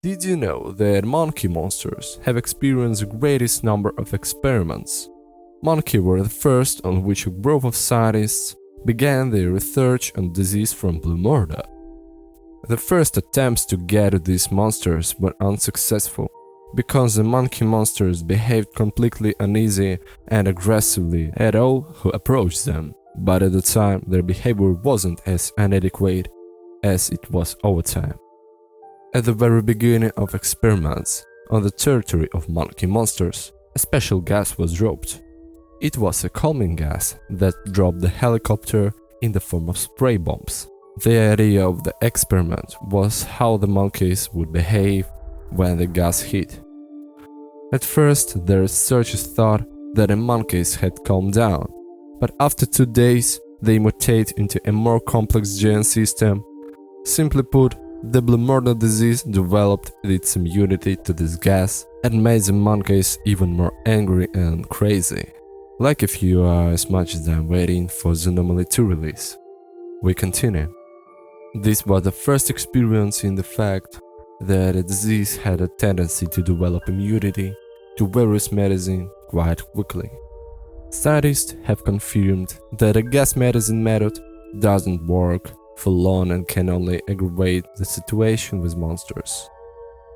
Did you know that monkey monsters have experienced the greatest number of experiments? Monkeys were the first on which a group of scientists began their research on disease from blue murder. The first attempts to get at these monsters were unsuccessful, because the monkey monsters behaved completely uneasy and aggressively at all who approached them, but at the time their behavior wasn't as inadequate as it was over time. At the very beginning of experiments on the territory of monkey monsters, a special gas was dropped. It was a calming gas that dropped the helicopter in the form of spray bombs. The idea of the experiment was how the monkeys would behave when the gas hit. At first, the researchers thought that the monkeys had calmed down, but after 2 days, they mutate into a more complex gene system. Simply put, the blue murder disease developed its immunity to this gas and made the monkeys even more angry and crazy. Like a few hours much as I'm waiting for Zoonomaly to release. We continue. This was the first experience in the fact that a disease had a tendency to develop immunity to various medicine quite quickly. Scientists have confirmed that a gas medicine method doesn't work for long and can only aggravate the situation with monsters.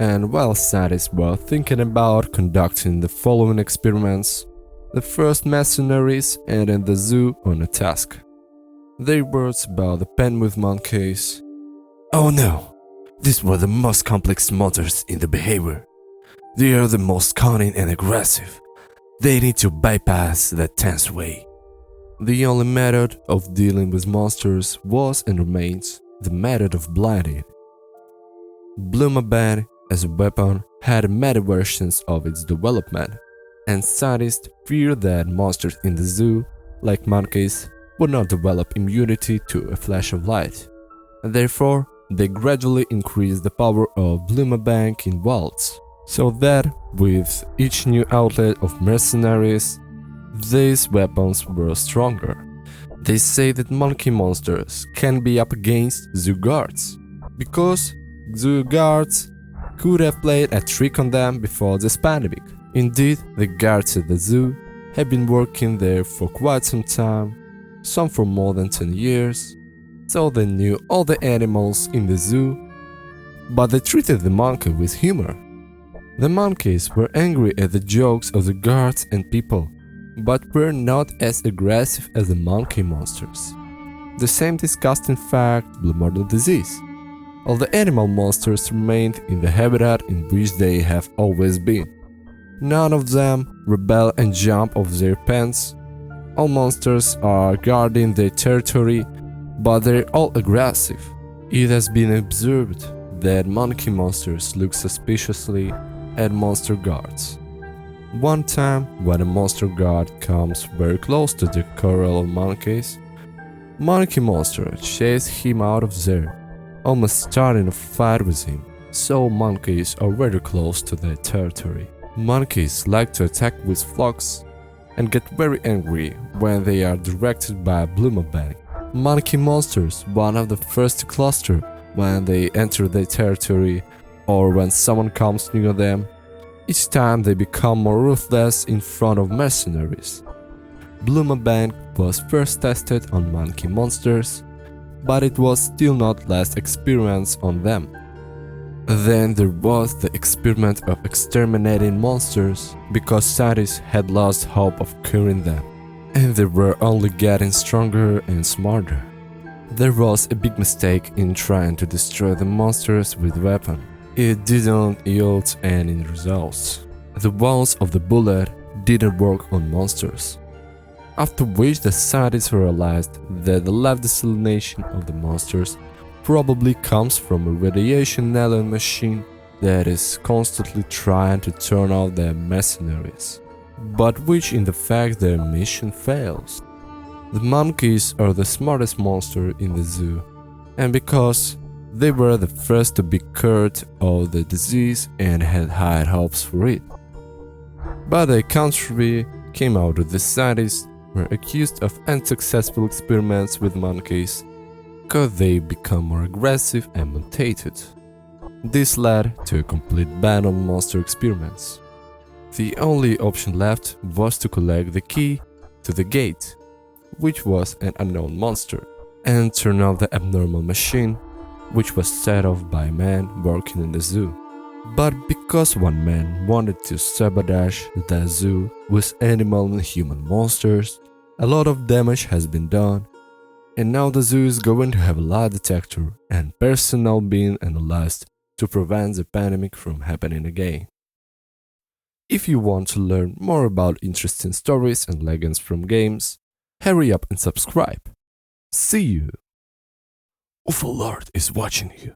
And while scientists were thinking about conducting the following experiments, the first mercenaries entered the zoo on a task. Their words about the penguin monkeys. "Oh no, these were the most complex monsters in the behavior. They are the most cunning and aggressive. They need to bypass that tense way." The only method of dealing with monsters was and remains the method of blinding. Bloomerband as a weapon had many versions of its development, and scientists feared that monsters in the zoo, like monkeys, would not develop immunity to a flash of light. Therefore, they gradually increased the power of Bloomerband in volts, so that with each new outlet of mercenaries, these weapons were stronger. They say that monkey monsters can be up against zoo guards, because zoo guards could have played a trick on them before this pandemic. Indeed, the guards at the zoo have been working there for quite some time, some for more than 10 years, so they knew all the animals in the zoo, but they treated the monkey with humor. The monkeys were angry at the jokes of the guards and people, but were not as aggressive as the monkey monsters. The same disgusting fact blue murder disease. All the animal monsters remained in the habitat in which they have always been. None of them rebel and jump off their pens. All monsters are guarding their territory, but they're all aggressive. It has been observed that monkey monsters look suspiciously at monster guards. One time, when a monster guard comes very close to the corral of monkeys, monkey monster chases him out of there, almost starting a fight with him. So monkeys are very close to their territory. Monkeys like to attack with flocks and get very angry when they are directed by a Bloomerband. Monkey monsters one of the first to cluster when they enter their territory or when someone comes near them. Each time they become more ruthless in front of mercenaries. Bloomerband was first tested on monkey monsters, but it was still not last experience on them. Then there was the experiment of exterminating monsters, because scientists had lost hope of curing them, and they were only getting stronger and smarter. There was a big mistake in trying to destroy the monsters with weapons. It didn't yield any results. The wounds of the bullet didn't work on monsters. After which the scientists realized that the life desalination of the monsters probably comes from a radiation alien machine that is constantly trying to turn off their mercenaries, but which in the fact their mission fails. The monkeys are the smartest monster in the zoo, and because they were the first to be cured of the disease and had high hopes for it. But the contrary came out of the scientists were accused of unsuccessful experiments with monkeys because they become more aggressive and mutated. This led to a complete ban on monster experiments. The only option left was to collect the key to the gate, which was an unknown monster, and turn off the abnormal machine, which was set off by a man working in the zoo. But because one man wanted to sabotage the zoo with animal and human monsters, a lot of damage has been done, and now the zoo is going to have a lie detector and personnel being analyzed to prevent the pandemic from happening again. If you want to learn more about interesting stories and legends from games, hurry up and subscribe. See you! UFOLord is watching you.